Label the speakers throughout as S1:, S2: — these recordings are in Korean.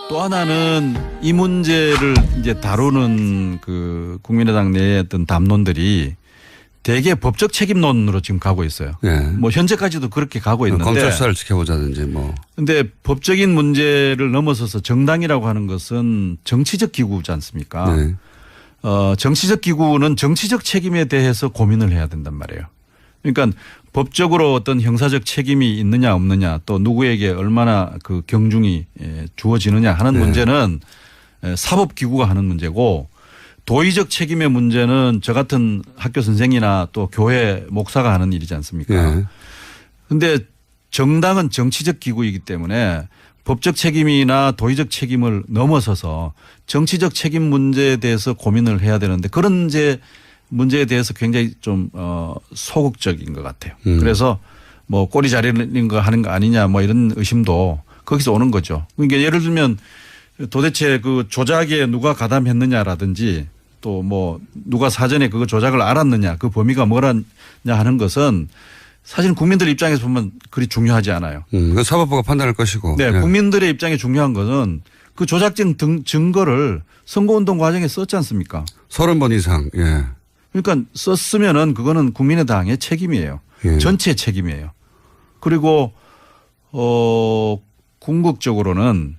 S1: 또 하나는 이 문제를 이제 다루는 그 국민의당 내의 어떤 담론들이 대개 법적 책임론으로 지금 가고 있어요.
S2: 예.
S1: 뭐 현재까지도 그렇게 가고 있는데.
S2: 검찰 수사를 지켜보자든지 뭐.
S1: 근데 법적인 문제를 넘어서서 정당이라고 하는 것은 정치적 기구지 않습니까?
S2: 네.
S1: 정치적 기구는 정치적 책임에 대해서 고민을 해야 된단 말이에요. 그러니까 법적으로 어떤 형사적 책임이 있느냐 없느냐 또 누구에게 얼마나 그 경중이 주어지느냐 하는
S2: 네. 문제는
S1: 사법기구가 하는 문제고 도의적 책임의 문제는 저 같은 학교 선생이나 또 교회 목사가 하는 일이지 않습니까? 그런데 정당은 정치적 기구이기 때문에 법적 책임이나 도의적 책임을 넘어서서 정치적 책임 문제에 대해서 고민을 해야 되는데 그런 이제 문제에 대해서 굉장히 좀 소극적인 것 같아요. 그래서 뭐 꼬리 자르는 거 하는 거 아니냐 뭐 이런 의심도 거기서 오는 거죠. 그러니까 예를 들면 도대체 그 조작에 누가 가담했느냐라든지 또 뭐 누가 사전에 그 조작을 알았느냐 그 범위가 뭐라냐 하는 것은 사실 국민들 입장에서 보면 그리 중요하지 않아요.
S2: 그 사법부가 판단할 것이고.
S1: 네. 국민들의 입장에 중요한 것은 그 조작적 증거를 선거운동 과정에 썼지 않습니까?
S2: 30번 이상. 예.
S1: 그러니까 썼으면은 그거는 국민의당의 책임이에요.
S2: 예.
S1: 전체 책임이에요. 그리고 궁극적으로는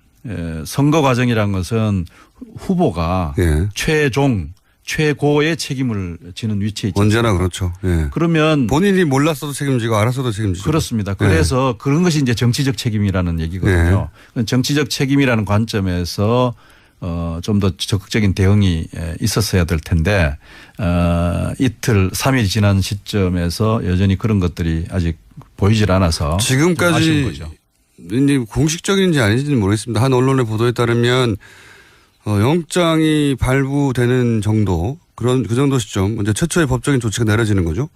S1: 선거 과정이라는 것은 후보가
S2: 예.
S1: 최고의 책임을 지는 위치에 있죠.
S2: 언제나 그렇죠. 예.
S1: 그러면
S2: 본인이 몰랐어도 책임지고 알았어도 책임지고.
S1: 그렇습니다. 그래서 그런 것이 이제 정치적 책임이라는 얘기거든요. 정치적 책임이라는 관점에서 좀 더 적극적인 대응이 있었어야 될 텐데 이틀 3일 지난 시점에서 여전히 그런 것들이 아직 보이질 않아서
S2: 지금까지 공식적인지 아닌지는 모르겠습니다. 한 언론의 보도에 따르면 영장이 발부되는 정도 그 정도 시점 이제 최초의 법적인 조치가 내려지는 거죠.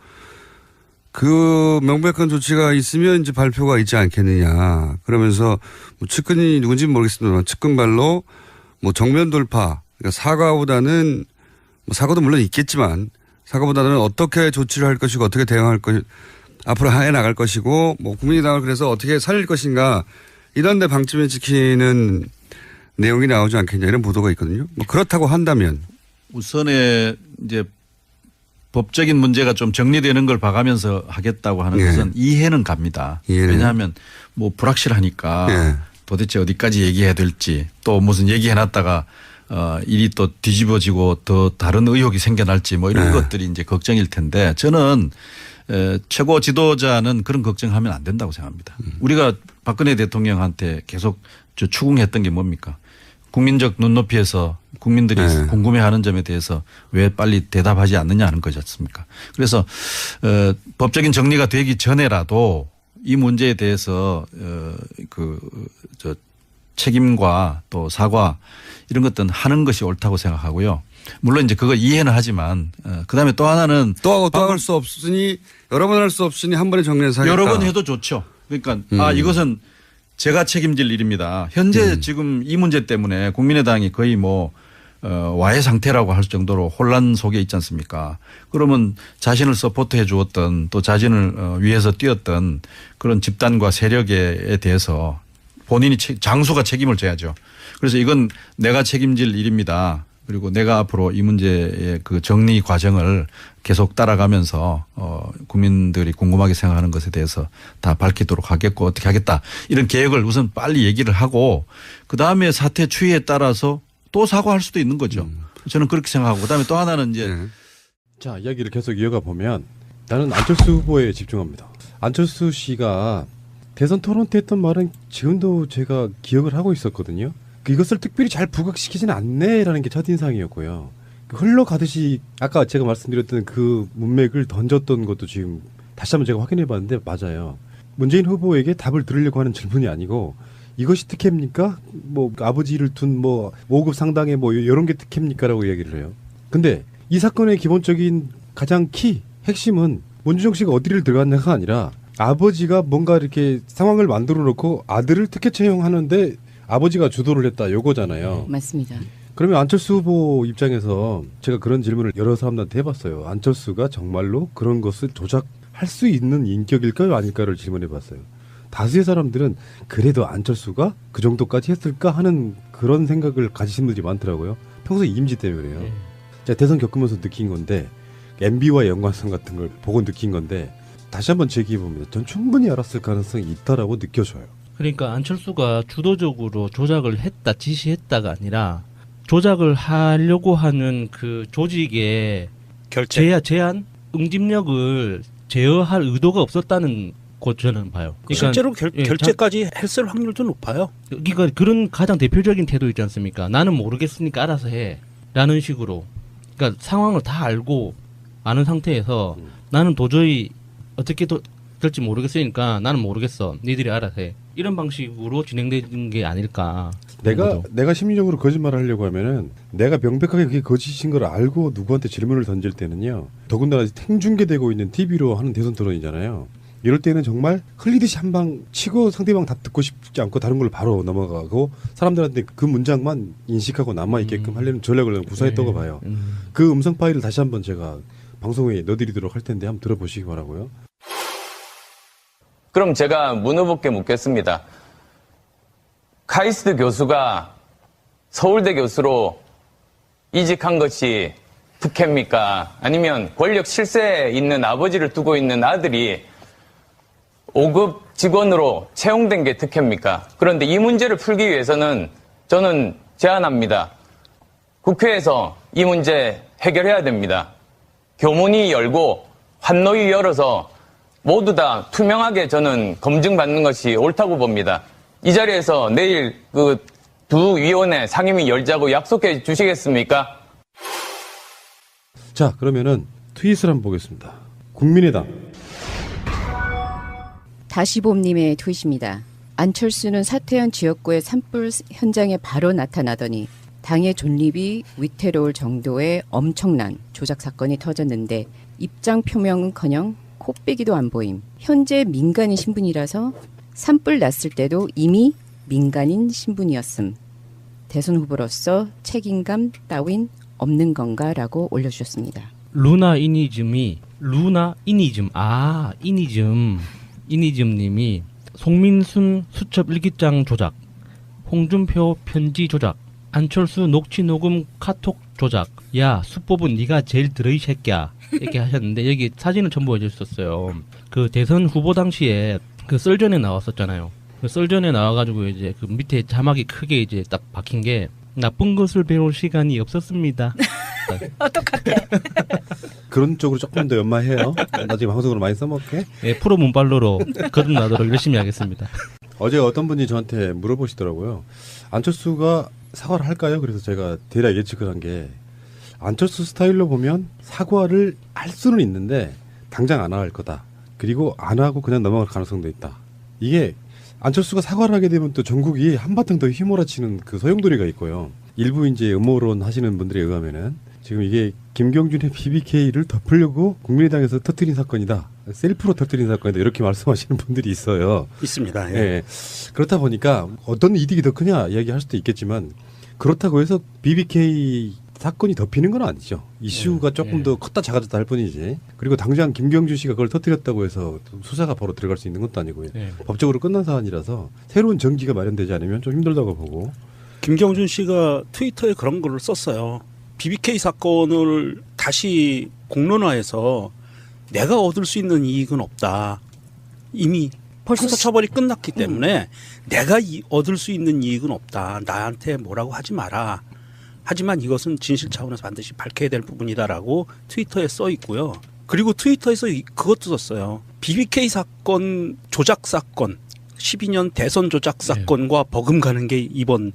S2: 그 명백한 조치가 있으면 이제 발표가 있지 않겠느냐. 그러면서 뭐 측근이 누군지는 모르겠습니다만 측근발로 뭐 정면 돌파 그러니까 사과보다는 뭐 사과도 물론 있겠지만 사과보다는 어떻게 조치를 할 것이고 어떻게 대응할 것 앞으로 해 나갈 것이고 뭐 국민의당을 그래서 어떻게 살릴 것인가 이런 데 방침을 지키는 내용이 나오지 않겠냐 이런 보도가 있거든요. 뭐 그렇다고 한다면
S1: 우선에 이제 법적인 문제가 좀 정리되는 걸 봐가면서 하겠다고 하는 것은 이해는 갑니다. 왜냐하면 뭐 불확실하니까 도대체 어디까지 얘기해야 될지 또 무슨 얘기해놨다가 일이 또 뒤집어지고 더 다른 의혹이 생겨날지 뭐 이런 것들이 이제 걱정일 텐데 저는 최고 지도자는 그런 걱정하면 안 된다고 생각합니다. 우리가 박근혜 대통령한테 계속 추궁했던 게 뭡니까? 국민적 눈높이에서 국민들이 궁금해하는 점에 대해서 왜 빨리 대답하지 않느냐 하는 거지 않습니까? 그래서 법적인 정리가 되기 전에라도 이 문제에 대해서 책임과 또 사과 이런 것들은 하는 것이 옳다고 생각하고요. 물론 이제 그거 이해는 하지만 그다음에 또 하나는
S2: 또 할 수 없으니 여러 번 할 수 없으니 한 번에 정리해서 하겠다.
S1: 여러 번 해도 좋죠. 그러니까 이것은 제가 책임질 일입니다. 현재 지금 이 문제 때문에 국민의당이 거의 뭐 와해 상태라고 할 정도로 혼란 속에 있지 않습니까? 그러면 자신을 서포트해 주었던 또 자신을 위해서 뛰었던 그런 집단과 세력에 대해서 본인이 장수가 책임을 져야죠. 그래서 이건 내가 책임질 일입니다. 그리고 내가 앞으로 이 문제의 그 정리 과정을 계속 따라가면서 국민들이 궁금하게 생각하는 것에 대해서 다 밝히도록 하겠고 어떻게 하겠다. 이런 계획을 우선 빨리 얘기를 하고 그다음에 사태 추이에 따라서 또 사과할 수도 있는 거죠. 저는 그렇게 생각하고 그다음에 또 하나는 이제
S3: 자, 이야기를 계속 이어가 보면 나는 안철수 후보에 집중합니다. 안철수 씨가 대선 토론 때 했던 말은 지금도 제가 기억을 하고 있었거든요. 이것을 특별히 잘 부각시키지는 않네라는 게 첫인상이었고요. 흘러가듯이 아까 제가 말씀드렸던 그 문맥을 던졌던 것도 지금 다시 한번 제가 확인해 봤는데 맞아요. 문재인 후보에게 답을 들으려고 하는 질문이 아니고 이것이 특혜입니까? 뭐 아버지를 둔 뭐 5급 상당의 뭐 이런 게 특혜입니까라고 얘기를 해요. 근데 이 사건의 기본적인 가장 핵심은 문준용 씨가 어디를 들어갔냐가 아니라 아버지가 뭔가 이렇게 상황을 만들어 놓고 아들을 특혜 채용하는데 아버지가 주도를 했다 요거잖아요.
S4: 맞습니다.
S3: 그러면 안철수 후보 입장에서 제가 그런 질문을 여러 사람들한테 해봤어요. 안철수가 정말로 그런 것을 조작할 수 있는 인격일까요? 아닐까를 질문해봤어요. 다수의 사람들은 그래도 안철수가 그 정도까지 했을까 하는 그런 생각을 가지신 분들이 많더라고요. 평소 이미지 때문에요. 제가 대선 겪으면서 느낀 건데 MB와의 연관성 같은 걸 보고 느낀 건데 다시 한번 제기해보면 전 충분히 알았을 가능성이 있다라고 느껴져요.
S4: 그러니까 안철수가 주도적으로 조작을 했다, 지시했다가 아니라 조작을 하려고 하는 그 조직의 제한, 응집력을 제어할 의도가 없었다는 거 저는 봐요. 그러니까
S5: 실제로 결재까지 했을 확률도 높아요.
S4: 그러니까 그런 가장 대표적인 태도 있지 않습니까? 나는 모르겠으니까 알아서 해. 라는 식으로. 그러니까 상황을 다 알고 아는 상태에서 나는 도저히 어떻게 될지 모르겠으니까 나는 모르겠어. 니들이 알아서 해. 이런 방식으로 진행되는 게 아닐까.
S3: 내가 심리적으로 거짓말을 하려고 하면은 내가 명백하게 그게 거짓인 걸 알고 누구한테 질문을 던질 때는요. 더군다나 생중계되고 있는 TV로 하는 대선 토론이잖아요. 이럴 때는 정말 흘리듯이 한 방 치고 상대방 다 듣고 싶지 않고 다른 걸로 바로 넘어가고 사람들한테 그 문장만 인식하고 남아있게끔 하려는 전략을 구사했다고 봐요. 그 음성 파일을 다시 한번 제가 방송에 넣어드리도록 할 텐데 한번 들어보시기 바라고요.
S6: 그럼 제가 문 후보께 묻겠습니다. 카이스트 교수가 서울대 교수로 이직한 것이 특혜입니까? 아니면 권력 실세에 있는 아버지를 두고 있는 아들이 5급 직원으로 채용된 게 특혜입니까? 그런데 이 문제를 풀기 위해서는 저는 제안합니다. 국회에서 이 문제 해결해야 됩니다. 교문이 열고 환노위 열어서 모두 다 투명하게 저는 검증받는 것이 옳다고 봅니다. 이 자리에서 내일 그 두 위원회 상임위 열자고 약속해 주시겠습니까?
S3: 자, 그러면은 트윗을 한번 보겠습니다. 국민의당.
S7: 다시봄님의 트윗입니다. 안철수는 사퇴한 지역구의 산불 현장에 바로 나타나더니 당의 존립이 위태로울 정도의 엄청난 조작 사건이 터졌는데 입장 표명은커녕 코빼기도 안 보임. 현재 민간인 신분이라서 산불 났을 때도 이미 민간인 신분이었음. 대선 후보로서 책임감 따윈 없는 건가라고 올려주셨습니다.
S4: 이니즘님이 송민순 수첩 일기장 조작, 홍준표 편지 조작, 안철수 녹취 녹음 카톡 조작. 야, 수법은 네가 제일 들어 이 새끼야. 이렇게 하셨는데 여기 사진을 첨부 해주셨어요. 그 대선 후보 당시에 그 썰전에 나왔었잖아요. 그 썰전에 나와가지고 이제 그 밑에 자막이 크게 이제 딱 박힌 게 나쁜 것을 배울 시간이 없었습니다.
S5: 똑같아.
S3: 그런 쪽으로 조금 더 연마해요. 나중에 방송으로 많이 써먹게.
S4: 네, 프로 문발로로 거듭나도록 열심히 하겠습니다.
S3: 어제 어떤 분이 저한테 물어보시더라고요. 안철수가 사과를 할까요? 그래서 제가 대략 예측을 한 게 안철수 스타일로 보면 사과를 할 수는 있는데 당장 안 할 거다. 그리고 안 하고 그냥 넘어갈 가능성도 있다. 이게 안철수가 사과를 하게 되면 또 전국이 한바탕 더 휘몰아치는 그 소용돌이가 있고요. 일부 이제 음모론 하시는 분들에 의하면은 지금 이게 김경준의 BBK를 덮으려고 국민의당에서 터뜨린 사건이다. 셀프로 터뜨린 사건이다. 이렇게 말씀하시는 분들이 있어요.
S5: 있습니다. 예.
S3: 예. 그렇다 보니까 어떤 이득이 더 크냐 이야기할 수도 있겠지만 그렇다고 해서 BBK 사건이 덮이는 건 아니죠. 이슈가 조금 더 컸다 작아졌다 할 뿐이지. 그리고 당장 김경준 씨가 그걸 터뜨렸다고 해서 수사가 바로 들어갈 수 있는 것도 아니고요. 법적으로 끝난 사안이라서 새로운 전기가 마련되지 않으면 좀 힘들다고 보고.
S5: 김경준 씨가 트위터에 그런 글을 썼어요. BBK 사건을 다시 공론화해서 내가 얻을 수 있는 이익은 없다. 이미 벌써 처벌이 끝났기 때문에 내가 얻을 수 있는 이익은 없다. 나한테 뭐라고 하지 마라. 하지만 이것은 진실 차원에서 반드시 밝혀야 될 부분이다라고 트위터에 써 있고요. 그리고 트위터에서 그것도 썼어요. BBK 사건 조작 사건 12년 대선 조작 사건과 버금가는 게 이번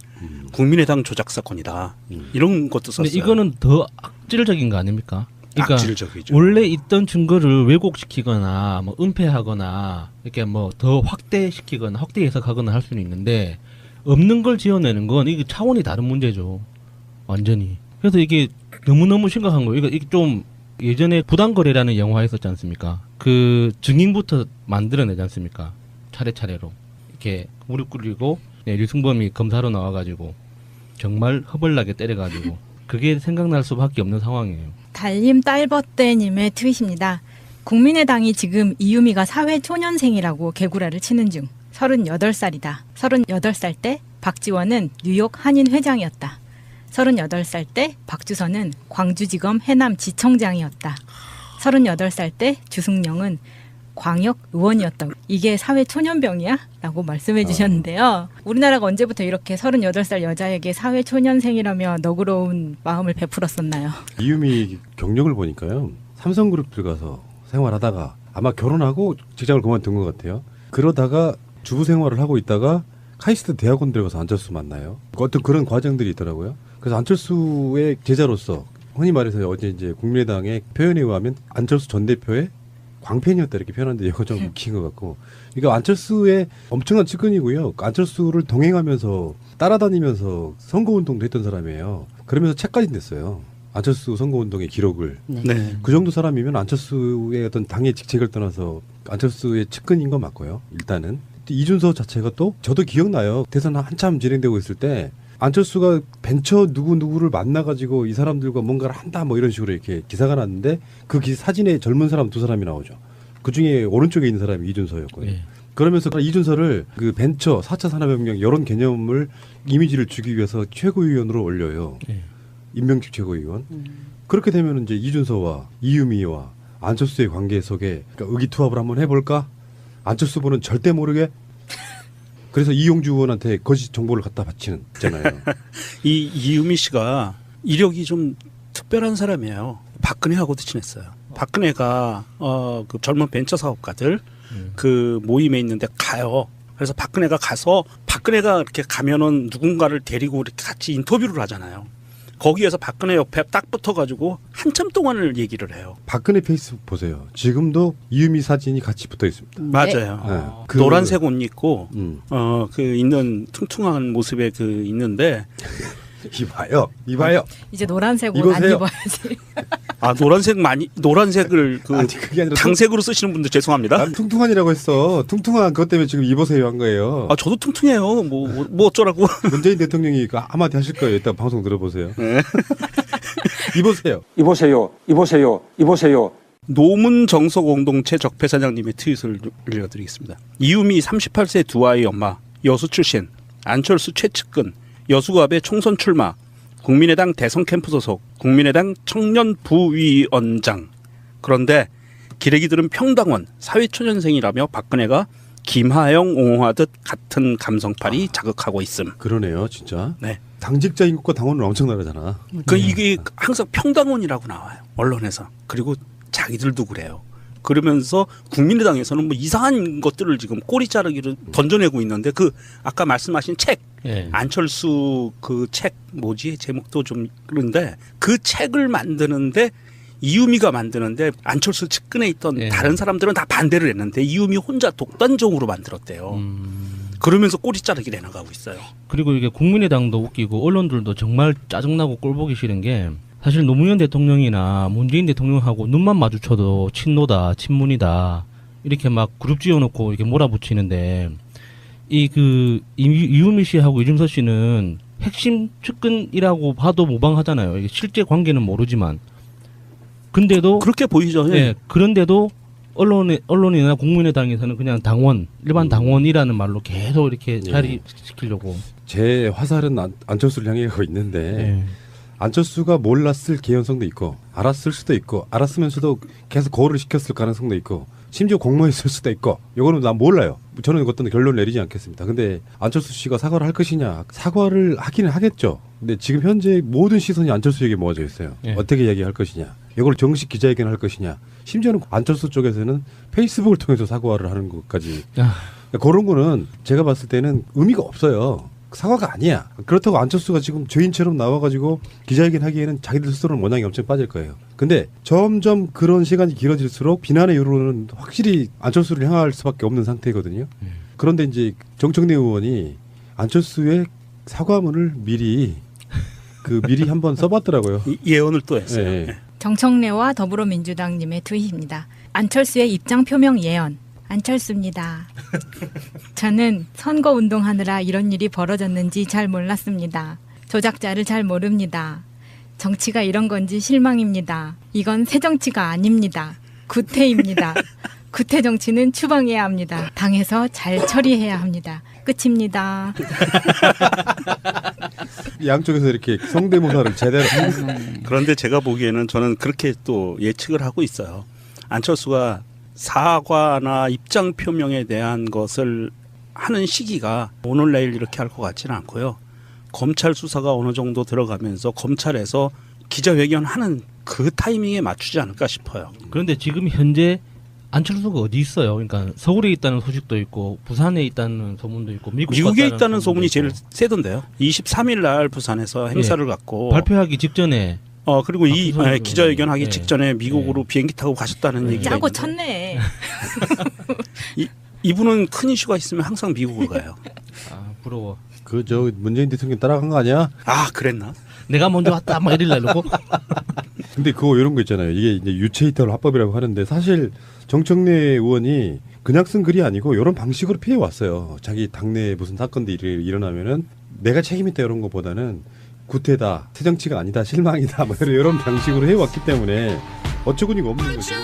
S5: 국민의당 조작 사건이다. 이런 것도 썼어요.
S4: 근데 이거는 더 악질적인 거 아닙니까? 그러니까
S5: 악질적이죠.
S4: 원래 있던 증거를 왜곡시키거나 뭐 은폐하거나 이렇게 뭐 더 확대시키거나 확대 해석하거나 할 수는 있는데 없는 걸 지어내는 건 이게 차원이 다른 문제죠. 완전히. 그래서 이게 너무너무 심각한 거예요. 이게 좀 예전에 부당거래라는 영화 있었지 않습니까? 그 증인부터 만들어내지 않습니까? 차례차례로. 이렇게 무릎 꿇리고 류승범이 검사로 나와가지고 정말 허벌나게 때려가지고 그게 생각날 수밖에 없는 상황이에요.
S8: 달님 딸버떼님의 트윗입니다. 국민의당이 지금 이유미가 사회초년생이라고 개구라를 치는 중. 38살이다. 38살 때 박지원은 뉴욕 한인 회장이었다. 38살 때 박주선은 광주지검 해남지청장이었다. 38살 때 주승영은 광역 의원이었다. 이게 사회 초년병이야? 라고 말씀해 주셨는데요. 우리나라가 언제부터 이렇게 38살 여자에게 사회 초년생이라며 너그러운 마음을 베풀었었나요?
S3: 이유미 경력을 보니까요. 삼성그룹 들어가서 생활하다가 아마 결혼하고 직장을 그만둔 것 같아요. 그러다가 주부 생활을 하고 있다가 카이스트 대학원 들어가서 안철수 만나요. 어떤 그런 과정들이 있더라고요. 그래서 안철수의 제자로서 흔히 말해서 어제 이제 국민의당의 표현에 의하면 안철수 전 대표의 광팬이었다 이렇게 표현하는데 이거 좀 웃긴 것 같고, 그러니까 안철수의 엄청난 측근이고요. 안철수를 동행하면서 따라다니면서 선거운동도 했던 사람이에요. 그러면서 책까지 냈어요. 안철수 선거운동의 기록을.
S5: 네.
S3: 그 정도 사람이면 안철수의 어떤 당의 직책을 떠나서 안철수의 측근인 건 맞고요. 일단은 이준서 자체가 또 저도 기억나요. 대선 한참 진행되고 있을 때 안철수가 벤처 누구를 만나가지고 이 사람들과 뭔가를 한다 뭐 이런 식으로 이렇게 기사가 났는데 그 사진에 젊은 사람 두 사람이 나오죠. 그 중에 오른쪽에 있는 사람이 이준서였거든요.
S4: 네.
S3: 그러면서 이준서를 그 벤처 4차 산업혁명 이런 개념을 이미지를 주기 위해서 최고위원으로 올려요.
S4: 네.
S3: 임명직 최고위원. 그렇게 되면 이제 이준서와 이유미와 안철수의 관계 속에 그러니까 의기투합을 한번 해볼까? 안철수 보는 절대 모르게. 그래서 이용주 의원한테 거짓 정보를 갖다 바치는 있잖아요.
S5: 이유미 씨가 이력이 좀 특별한 사람이에요. 박근혜하고도 친했어요. 박근혜가 그 젊은 벤처 사업가들 그 모임에 있는데 가요. 그래서 박근혜가 가서 박근혜가 이렇게 가면은 누군가를 데리고 이렇게 같이 인터뷰를 하잖아요. 거기에서 박근혜 옆에 딱 붙어가지고 한참 동안을 얘기를 해요.
S3: 박근혜 페이스북 보세요. 지금도 이유미 사진이 같이 붙어 있습니다.
S5: 맞아요.
S3: 네.
S5: 그 노란색 옷 입고
S3: 그
S5: 있는 퉁퉁한 모습에 그 있는데
S3: 이봐요.
S8: 이제 노란색 옷 안
S3: 입으세요.
S8: 입어야지.
S5: 아 노란색을 그
S3: 아니, 그게 아니라
S5: 당색으로 쓰시는 분들 죄송합니다.
S3: 난 퉁퉁한이라고 했어. 퉁퉁한 그것 때문에 지금 입으세요 한 거예요.
S5: 아 저도 퉁퉁해요. 뭐 어쩌라고.
S3: 문재인 대통령이 그 한마디 하실 거예요. 이따 방송 들어보세요.
S5: 네.
S3: 입으세요.
S5: 노문 정서 공동체 적폐 사장님의 트윗을 읽어드리겠습니다. 이유미 38세 두 아이 엄마, 여수 출신, 안철수 최측근, 여수갑의 총선 출마, 국민의당 대선 캠프 소속, 국민의당 청년 부위원장. 그런데 기레기들은 평당원, 사회초년생이라며 박근혜가 김하영 옹호하듯 같은 감성팔이 자극하고 있음.
S3: 그러네요, 진짜.
S5: 네.
S3: 당직자 인구가 당원은 엄청 나르잖아.
S5: 이게 항상 평당원이라고 나와요. 언론에서. 그리고 자기들도 그래요. 그러면서 국민의당에서는 뭐 이상한 것들을 지금 꼬리 자르기를 던져내고 있는데 그 아까 말씀하신 책
S4: 예.
S5: 안철수 그 책 뭐지 제목도 좀 그런데 그 책을 만드는데 이유미가 만드는데 안철수 측근에 있던
S4: 예.
S5: 다른 사람들은 다 반대를 했는데 이유미 혼자 독단적으로 만들었대요. 그러면서 꼬리 자르기를 해나가고 있어요.
S4: 그리고 이게 국민의당도 웃기고 언론들도 정말 짜증나고 꼴보기 싫은 게 사실 노무현 대통령이나 문재인 대통령하고 눈만 마주쳐도 친노다, 친문이다 이렇게 막 그룹 지어놓고 이렇게 몰아붙이는데 이유미 씨하고 이준서 씨는 핵심 측근이라고 봐도 무방하잖아요. 이게 실제 관계는 모르지만 근데도
S5: 그렇게 보이죠.
S4: 예. 그런데도 언론이나 국민의당에서는 그냥 당원, 일반 당원이라는 말로 계속 이렇게 자리시키려고.
S3: 제 화살은 안철수를 향해 가고 있는데
S4: 예.
S3: 안철수가 몰랐을 개연성도 있고 알았을 수도 있고 알았으면서도 계속 거울을 시켰을 가능성도 있고 심지어 공모했을 수도 있고 이거는 난 몰라요. 저는 어떤 결론을 내리지 않겠습니다. 근데 안철수 씨가 사과를 할 것이냐 사과를 하기는 하겠죠. 근데 지금 현재 모든 시선이 안철수에게 모아져 있어요.
S4: 예.
S3: 어떻게 이야기할 것이냐 이걸 정식 기자회견을 할 것이냐 심지어는 안철수 쪽에서는 페이스북을 통해서 사과를 하는 것까지 그런 거는 제가 봤을 때는 의미가 없어요. 사과가 아니야. 그렇다고 안철수가 지금 죄인처럼 나와가지고 기자회견 하기에는 자기들 스스로는 모양이 엄청 빠질 거예요. 근데 점점 그런 시간이 길어질수록 비난의 여론은 확실히 안철수를 향할 수밖에 없는 상태거든요. 그런데 이제 정청래 의원이 안철수의 사과문을 미리 한번 써봤더라고요.
S5: 예언을 또 했어요.
S3: 네.
S5: 네.
S8: 정청래와 더불어민주당님의 트윗입니다. 안철수의 입장 표명 예언. 안철수입니다. 저는 선거운동하느라 이런 일이 벌어졌는지 잘 몰랐습니다. 조작자를 잘 모릅니다. 정치가 이런 건지 실망입니다. 이건 새정치가 아닙니다. 구태입니다. 구태 정치는 추방해야 합니다. 당에서 잘 처리해야 합니다. 끝입니다.
S3: 양쪽에서 이렇게 성대모사를 제대로
S5: 그런데 제가 보기에는 저는 그렇게 또 예측을 하고 있어요. 안철수가 사과나 입장 표명에 대한 것을 하는 시기가 오늘 내일 이렇게 할 것 같지는 않고요. 검찰 수사가 어느 정도 들어가면서 검찰에서 기자회견하는 그 타이밍에 맞추지 않을까 싶어요.
S4: 그런데 지금 현재 안철수가 어디 있어요? 그러니까 서울에 있다는 소식도 있고 부산에 있다는 소문도 있고
S5: 미국에 있다는 소문이 제일 세던데요. 23일 날 부산에서 행사를 갖고
S4: 발표하기 직전에
S5: 그리고 이
S4: 박수선
S5: 기자회견 하기
S4: 네.
S5: 직전에 미국으로 비행기 타고 가셨다는 얘기가
S8: 짜고
S5: 있는데
S8: 쳤네.
S5: 이분은 큰 이슈가 있으면 항상 미국을 가요.
S4: 아 부러워.
S3: 그 저 문재인 대통령 따라간 거 아니야?
S5: 아 그랬나?
S4: 내가 먼저 왔다 막 이럴라 이러고.
S3: 근데 그거 이런 거 있잖아요. 이게 이제 유체이탈 화법이라고 하는데 사실 정청래 의원이 그냥 쓴 글이 아니고 이런 방식으로 피해 왔어요. 자기 당내에 무슨 사건들이 일어나면은 내가 책임있다 이런 것보다는 구태다, 새 정치가 아니다, 실망이다, 뭐 이런 방식으로 해왔기 때문에 어처구니가 없는 거죠.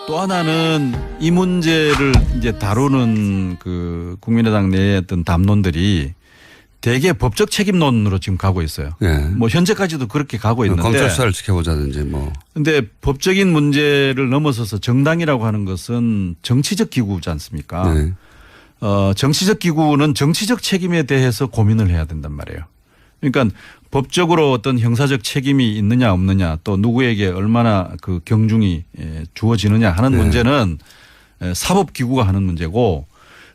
S1: 또 하나는 이 문제를 이제 다루는 그 국민의당 내의 어떤 담론들이 대개 법적 책임론으로 지금 가고 있어요.
S2: 예.
S1: 뭐 현재까지도 그렇게 가고 있는데.
S2: 검찰 수사를 지켜보자든지 뭐.
S1: 근데 법적인 문제를 넘어서서 정당이라고 하는 것은 정치적 기구지 않습니까?
S2: 네.
S1: 정치적 기구는 정치적 책임에 대해서 고민을 해야 된단 말이에요. 그러니까 법적으로 어떤 형사적 책임이 있느냐 없느냐 또 누구에게 얼마나 그 경중이 주어지느냐 하는
S2: 네.
S1: 문제는 사법기구가 하는 문제고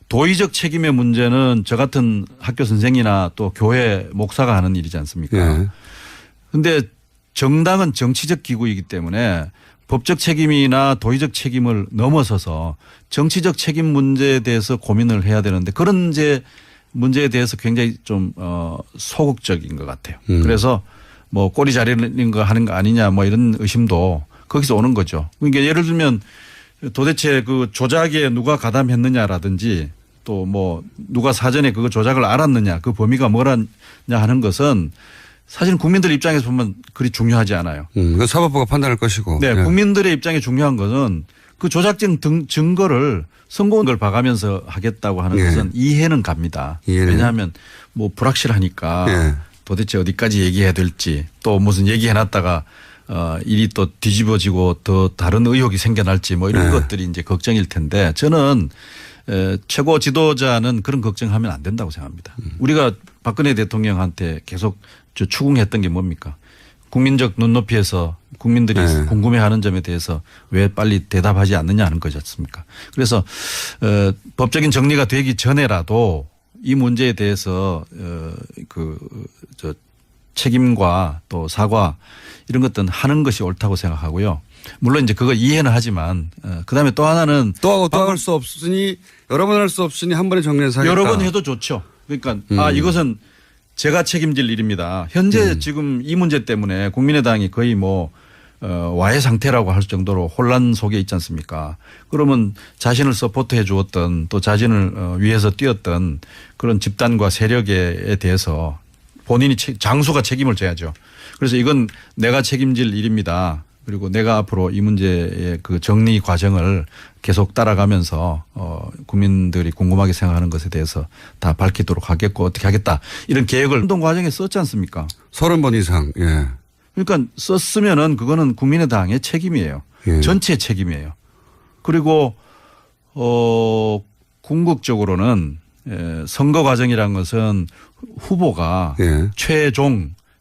S1: 도의적 책임의 문제는 저 같은 학교 선생이나 또 교회 목사가 하는 일이지 않습니까? 그런데 정당은 정치적 기구이기 때문에 법적 책임이나 도의적 책임을 넘어서서 정치적 책임 문제에 대해서 고민을 해야 되는데 그런 이제 문제에 대해서 굉장히 좀 소극적인 것 같아요. 그래서 뭐 꼬리 자르는 거 하는 거 아니냐 뭐 이런 의심도 거기서 오는 거죠. 그러니까 예를 들면 도대체 그 조작에 누가 가담했느냐라든지 또 뭐 누가 사전에 그 조작을 알았느냐 그 범위가 뭐라냐 하는 것은 사실 국민들 입장에서 보면 그리 중요하지 않아요.
S2: 그 사법부가 판단할 것이고.
S1: 네,
S2: 예.
S1: 국민들의 입장에 중요한 것은 그 조작적 증거를 선고를 봐가면서 하겠다고 하는
S2: 예.
S1: 것은 이해는 갑니다.
S2: 이해는.
S1: 왜냐하면 뭐 불확실하니까
S2: 예.
S1: 도대체 어디까지 얘기해야 될지 또 무슨 얘기해놨다가 일이 또 뒤집어지고 더 다른 의혹이 생겨날지 뭐 이런
S2: 예.
S1: 것들이 이제 걱정일 텐데 저는 최고 지도자는 그런 걱정하면 안 된다고 생각합니다. 우리가 박근혜 대통령한테 계속 추궁했던 게 뭡니까? 국민적 눈높이에서 국민들이
S2: 네.
S1: 궁금해하는 점에 대해서 왜 빨리 대답하지 않느냐 하는 거지 않습니까? 그래서 법적인 정리가 되기 전에라도 이 문제에 대해서 책임과 또 사과 이런 것들은 하는 것이 옳다고 생각하고요. 물론 이제 그거 이해는 하지만 그다음에 또 하나는
S2: 또 할 수 없으니 여러 번 할 수 없으니 한 번에 정리해서 하겠다.
S1: 여러 번 해도 좋죠. 그러니까 이것은 제가 책임질 일입니다. 현재 지금 이 문제 때문에 국민의당이 거의 뭐 와해 상태라고 할 정도로 혼란 속에 있지 않습니까? 그러면 자신을 서포트해 주었던 또 자신을 위해서 뛰었던 그런 집단과 세력에 대해서 본인이 장수가 책임을 져야죠. 그래서 이건 내가 책임질 일입니다. 그리고 내가 앞으로 이 문제의 그 정리 과정을 계속 따라가면서 국민들이 궁금하게 생각하는 것에 대해서 다 밝히도록 하겠고 어떻게 하겠다. 이런 계획을 운동 과정에 썼지 않습니까?
S2: 30번 이상. 예.
S1: 그러니까 썼으면은 그거는 국민의당의 책임이에요.
S2: 예.
S1: 전체 책임이에요. 그리고 궁극적으로는 선거 과정이라는 것은 후보가
S2: 예.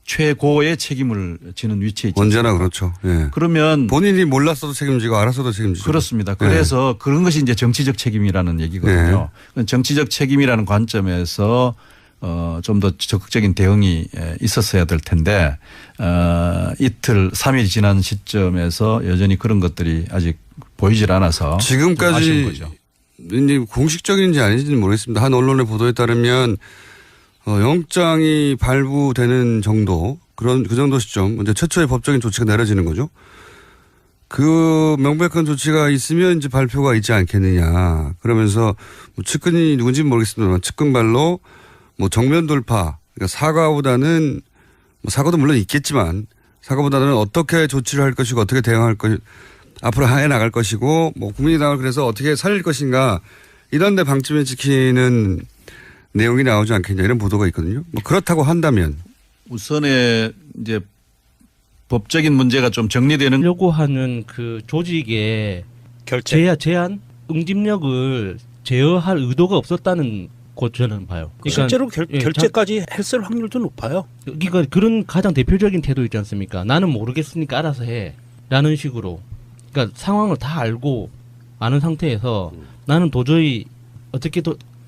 S1: 최고의 책임을 지는 위치에 있죠.
S2: 언제나 그렇죠. 예.
S1: 그러면
S2: 본인이 몰랐어도 책임지고 알았어도 책임지죠.
S1: 그렇습니다. 그래서 그런 것이 이제 정치적 책임이라는 얘기거든요. 정치적 책임이라는 관점에서 좀 더 적극적인 대응이 있었어야 될 텐데 이틀 3일 지난 시점에서 여전히 그런 것들이 아직 보이질 않아서 좀 아쉬운 거죠.
S2: 이제 공식적인지 아닌지는 모르겠습니다. 한 언론의 보도에 따르면 영장이 발부되는 정도 그 정도 시점 이제 최초의 법적인 조치가 내려지는 거죠. 그 명백한 조치가 있으면 이제 발표가 있지 않겠느냐. 그러면서 뭐 측근이 누군지는 모르겠습니다만 측근발로 뭐 정면 돌파 그러니까 사과보다는 뭐 사과도 물론 있겠지만 사과보다는 어떻게 조치를 할 것이고 어떻게 대응할 것, 앞으로 해 나갈 것이고 뭐 국민의당을 그래서 어떻게 살릴 것인가 이런 데 방침을 지키는 내용이 나오지 않겠냐 이런 보도가 있거든요. 뭐 그렇다고 한다면
S1: 우선에 이제 법적인 문제가 좀 정리되는
S4: 요구하는 그 조직의
S5: 결제.
S4: 제한 응집력을 제어할 의도가 없었다는 거 저는 봐요.
S5: 실제로
S4: 예,
S5: 결제까지 했을 확률도 높아요.
S4: 그러니까 그런 가장 대표적인 태도 있지 않습니까? 나는 모르겠으니까 알아서 해. 라는 식으로. 그러니까 상황을 다 알고 아는 상태에서 나는 도저히 어떻게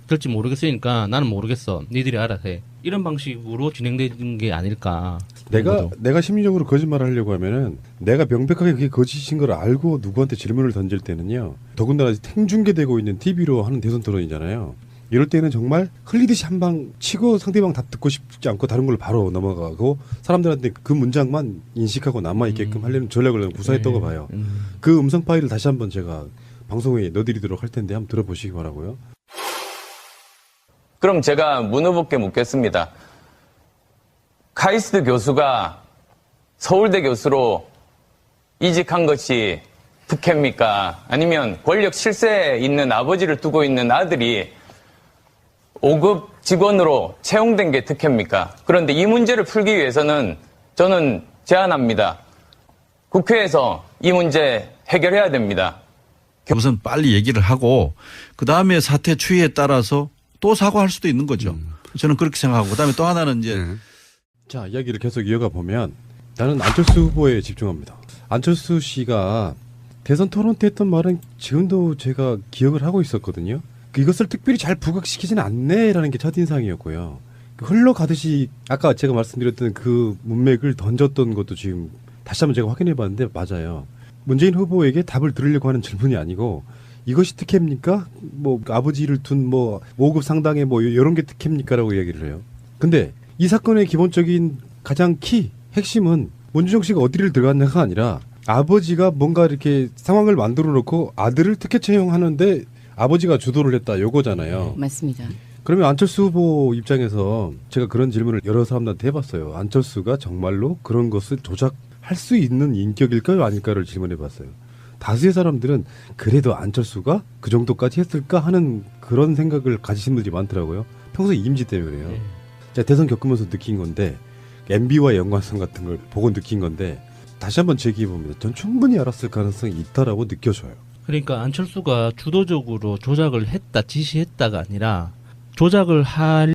S4: 될지 모르겠으니까 나는 모르겠어. 니들이 알아서 해. 이런 방식으로 진행되는 게 아닐까.
S3: 내가 심리적으로 거짓말을 하려고 하면은 내가 명백하게 그게 거짓인 걸 알고 누구한테 질문을 던질 때는요. 더군다나 생중계되고 있는 TV로 하는 대선 토론이잖아요. 이럴 때는 정말 흘리듯이 한 방 치고 상대방 답 듣고 싶지 않고 다른 걸로 바로 넘어가고 사람들한테 그 문장만 인식하고 남아있게끔 하려는 전략을 구사했던 거 봐요. 그 음성 파일을 다시 한번 제가 방송에 넣어드리도록 할 텐데 한번 들어보시기 바라고요.
S6: 그럼 제가 문 후보께 묻겠습니다. 카이스트 교수가 서울대 교수로 이직한 것이 특혜입니까? 아니면 권력 실세에 있는 아버지를 두고 있는 아들이 5급 직원으로 채용된 게 특혜입니까? 그런데 이 문제를 풀기 위해서는 저는 제안합니다. 국회에서 이 문제 해결해야 됩니다.
S1: 우선 빨리 얘기를 하고 그다음에 사태 추이에 따라서 또 사과할 수도 있는 거죠. 저는 그렇게 생각하고 그다음에 또 하나는 이제
S3: 자, 이야기를 계속 이어가 보면 나는 안철수 후보에 집중합니다. 안철수 씨가 대선 토론 때 했던 말은 지금도 제가 기억을 하고 있었거든요. 이것을 특별히 잘 부각시키지는 않네라는 게 첫인상이었고요. 흘러가듯이 아까 제가 말씀드렸던 그 문맥을 던졌던 것도 지금 다시 한번 제가 확인해 봤는데 맞아요. 문재인 후보에게 답을 들으려고 하는 질문이 아니고 이것이 특혜입니까? 뭐 아버지를 둔 뭐 5급 상당의 뭐 이런 게 특혜입니까라고 이야기를 해요. 근데 이 사건의 기본적인 가장 핵심은 문준정 씨가 어디를 들어갔냐가 아니라 아버지가 뭔가 이렇게 상황을 만들어 놓고 아들을 특혜 채용하는데 아버지가 주도를 했다 요거잖아요.
S7: 맞습니다.
S3: 그러면 안철수 후보 입장에서 제가 그런 질문을 여러 사람들한테 해봤어요. 안철수가 정말로 그런 것을 조작할 수 있는 인격일까요 아닐까를 질문해봤어요. 다수의 사람들은 그래도 안철수가 그 정도까지 했을까 하는 그런 생각을 가지신 분들이 많더라고요. 평소 이미지 때문에요. 제가 대선 겪으면서 느낀 건데 MB와의 연관성 같은 걸 보고 느낀 건데 다시 한번 제기해봅니다. 전 충분히 알았을 가능성이 있다라고 느껴져요.
S4: 그러니까 안철수가 주도적으로 조작을 했다, 지시했다가 아니라 조작을 할